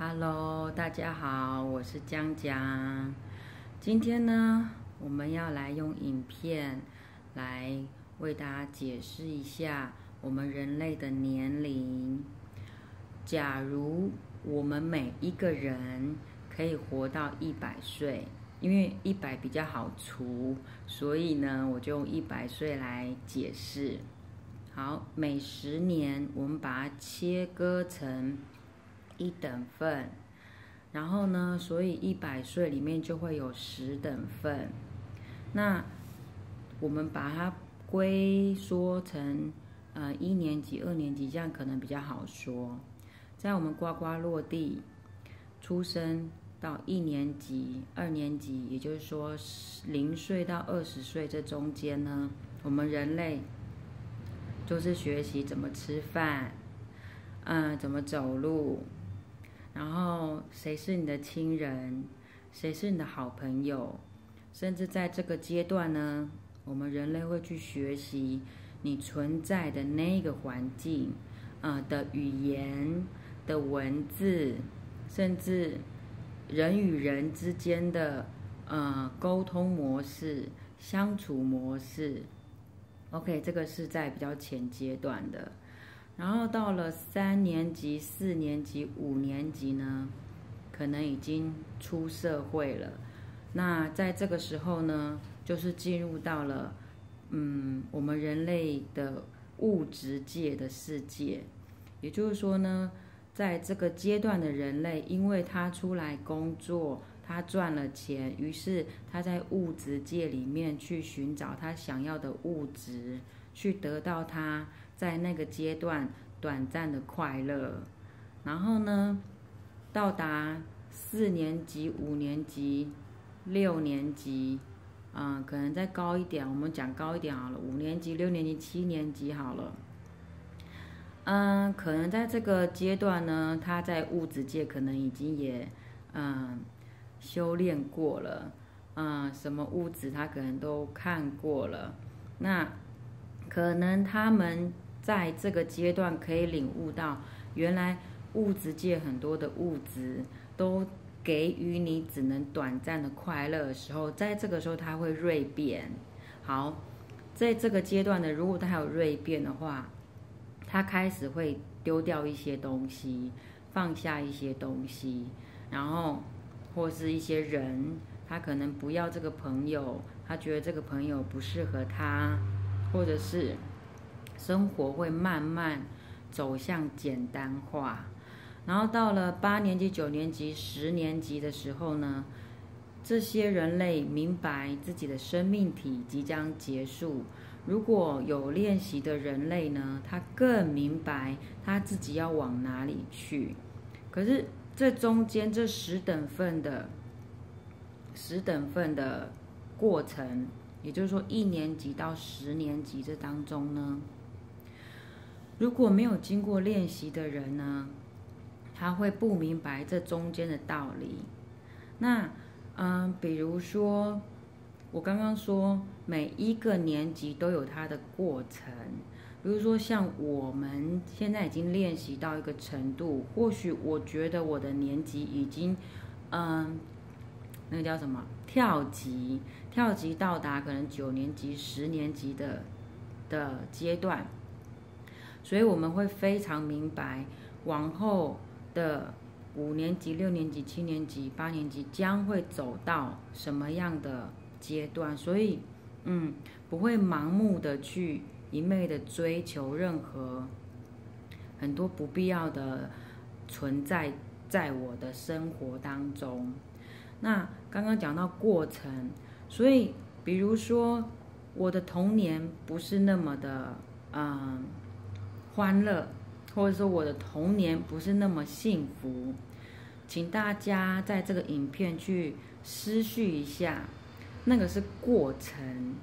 Hello，大家好，我是江江。今天呢，我们要来用影片来为大家解释一下我们人类的年龄。假如我们每一个人可以活到100岁，因为100比较好除，所以呢，我就用100岁来解释。好，每10年我们把它切割成1等份，然后呢，所以100岁里面就会有10等份。那我们把它归缩成1年级、2年级，这样可能比较好说。在我们呱呱落地出生到1年级、2年级，也就是说0岁到20岁这中间呢，我们人类就是学习怎么吃饭，怎么走路，然后谁是你的亲人，谁是你的好朋友，甚至在这个阶段呢，我们人类会去学习你存在的那个环境，的语言的文字，甚至人与人之间的沟通模式、相处模式。OK， 这个是在比较前阶段的。然后到了3年级、4年级、5年级呢，可能已经出社会了。那在这个时候呢，就是进入到了我们人类的物质界的世界。也就是说呢，在这个阶段的人类，因为他出来工作，他赚了钱，于是他在物质界里面去寻找他想要的物质，去得到他在那个阶段短暂的快乐。然后呢，到达4年级、5年级、6年级，可能再高一点，我们讲高一点好了，5年级、6年级、7年级好了。可能在这个阶段呢，他在物质界可能已经也修炼过了，什么物质他可能都看过了。那可能他们在这个阶段可以领悟到，原来物质界很多的物质都给予你只能短暂的快乐的时候，在这个时候他会锐变。好，在这个阶段呢，如果他有锐变的话，他开始会丢掉一些东西，放下一些东西，然后或是一些人，他可能不要这个朋友，他觉得这个朋友不适合他，或者是生活会慢慢走向简单化。然后到了8年级、9年级、10年级的时候呢，这些人类明白自己的生命体即将结束。如果有练习的人类呢，他更明白他自己要往哪里去。可是这中间这10等份的过程，也就是说1年级到10年级这当中呢，如果没有经过练习的人呢，他会不明白这中间的道理。那比如说我刚刚说每一个年级都有它的过程，比如说像我们现在已经练习到一个程度，或许我觉得我的年级已经那个叫什么跳级到达可能9年级、10年级的阶段，所以我们会非常明白往后的5年级、6年级、7年级、8年级将会走到什么样的阶段，所以不会盲目的去一昧的追求任何很多不必要的存在在我的生活当中。那刚刚讲到过程，所以比如说我的童年不是那么的欢乐，或者说我的童年不是那么幸福，请大家在这个影片去思绪一下，那个是过程，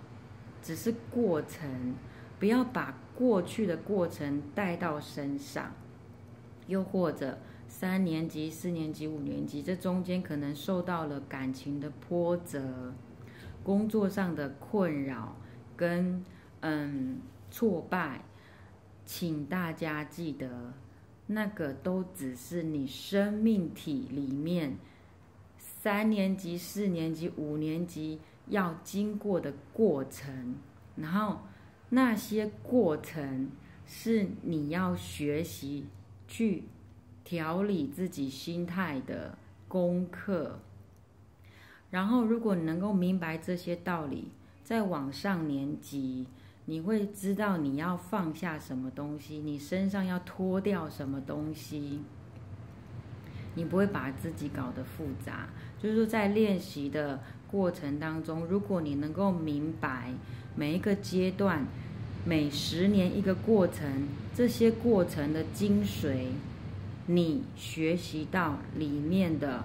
只是过程，不要把过去的过程带到身上。又或者3年级、4年级、5年级，这中间可能受到了感情的波折，工作上的困扰跟挫败，请大家记得，那个都只是你生命体里面3年级、4年级、5年级要经过的过程，然后那些过程是你要学习去调理自己心态的功课。然后如果你能够明白这些道理，在往上年级，你会知道你要放下什么东西，你身上要脱掉什么东西，你不会把自己搞得复杂。就是说在练习的过程当中，如果你能够明白每一个阶段，每10年一个过程，这些过程的精髓，你学习到里面的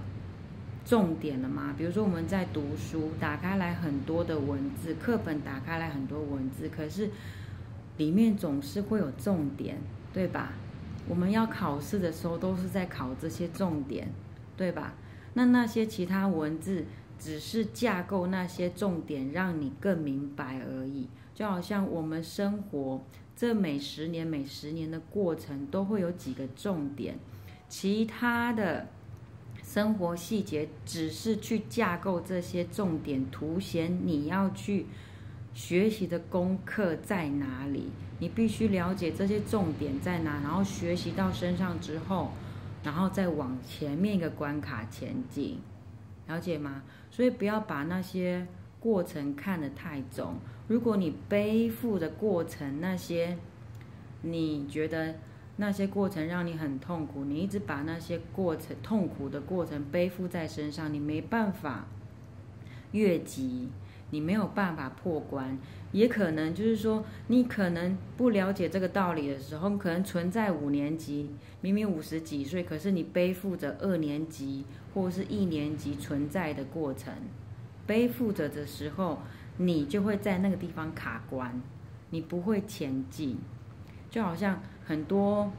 重点了吗？比如说我们在读书，打开来很多的文字，课本打开来很多文字，可是里面总是会有重点，对吧？我们要考试的时候都是在考这些重点，对吧？那些其他文字只是架构那些重点，让你更明白而已。就好像我们生活这每10年的过程都会有几个重点，其他的生活细节只是去架构这些重点，凸显你要去学习的功课在哪里。你必须了解这些重点在哪，然后学习到身上之后，然后再往前面一个关卡前进，了解吗？所以不要把那些过程看得太重。如果你背负的过程，那些你觉得那些过程让你很痛苦，你一直把那些过程痛苦的过程背负在身上，你没办法越级，你没有办法破关。也可能就是说，你可能不了解这个道理的时候，可能存在5年级，明明50几岁，可是你背负着2年级或是1年级存在的过程，背负着的时候，你就会在那个地方卡关，你不会前进。就好像很多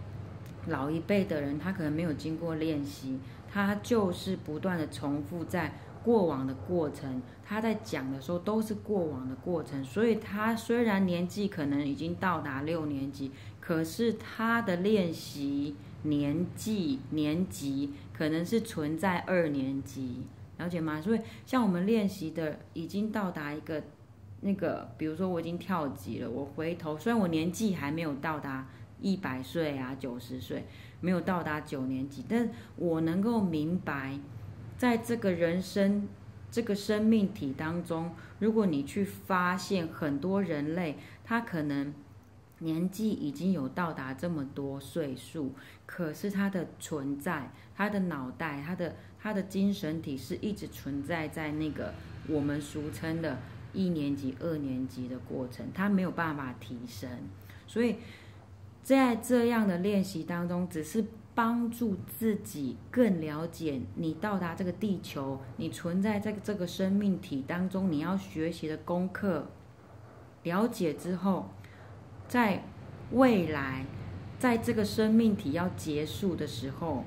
老一辈的人，他可能没有经过练习，他就是不断的重复在过往的过程，他在讲的时候都是过往的过程，所以他虽然年纪可能已经到达6年级，可是他的练习年级可能是存在2年级，了解吗？所以像我们练习的已经到达一个比如说我已经跳级了，我回头，虽然我年纪还没有到达100岁啊90岁，没有到达9年级，但我能够明白，在这个人生这个生命体当中，如果你去发现很多人类，他可能年纪已经有到达这么多岁数，可是他的存在，他的脑袋，他的精神体是一直存在在那个我们俗称的1年级、2年级的过程，他没有办法提升。所以在这样的练习当中，只是帮助自己更了解你到达这个地球，你存在在这个生命体当中，你要学习的功课，了解之后，在未来在这个生命体要结束的时候，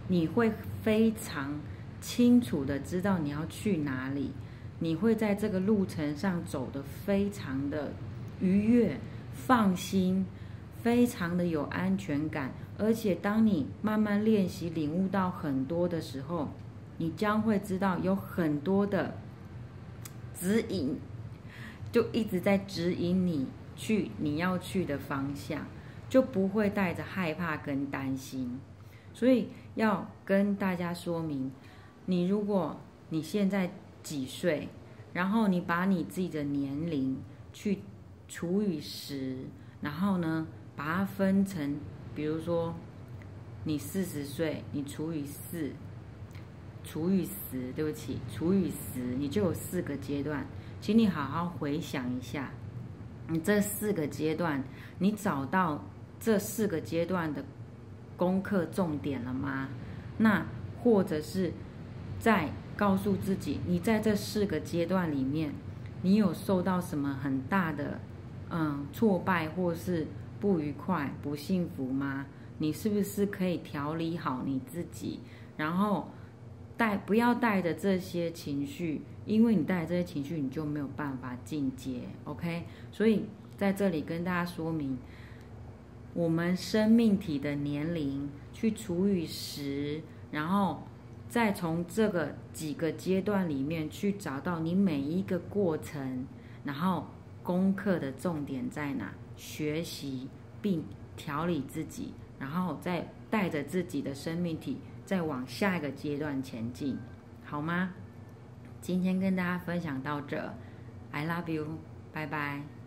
你会非常清楚的知道你要去哪里，你会在这个路程上走得非常的愉悦、放心，非常的有安全感。而且当你慢慢练习领悟到很多的时候，你将会知道有很多的指引，就一直在指引你去你要去的方向，就不会带着害怕跟担心。所以要跟大家说明，如果你现在几岁，然后你把你自己的年龄去除以10，然后呢把它分成，比如说你40岁，你除以4，除以10，对不起，除以10，你就有4个阶段。请你好好回想一下，你这4个阶段，你找到这4个阶段的功课重点了吗？那或者是再告诉自己，你在这4个阶段里面，你有受到什么很大的挫败或是不愉快、不幸福吗？你是不是可以调理好你自己？然后不要带着这些情绪，因为你带着这些情绪，你就没有办法进阶。OK， 所以在这里跟大家说明，我们生命体的年龄去除以10，然后再从这个几个阶段里面去找到你每一个过程，然后功课的重点在哪？学习并调理自己，然后再带着自己的生命体再往下一个阶段前进，好吗？今天跟大家分享到这，I love you，拜拜。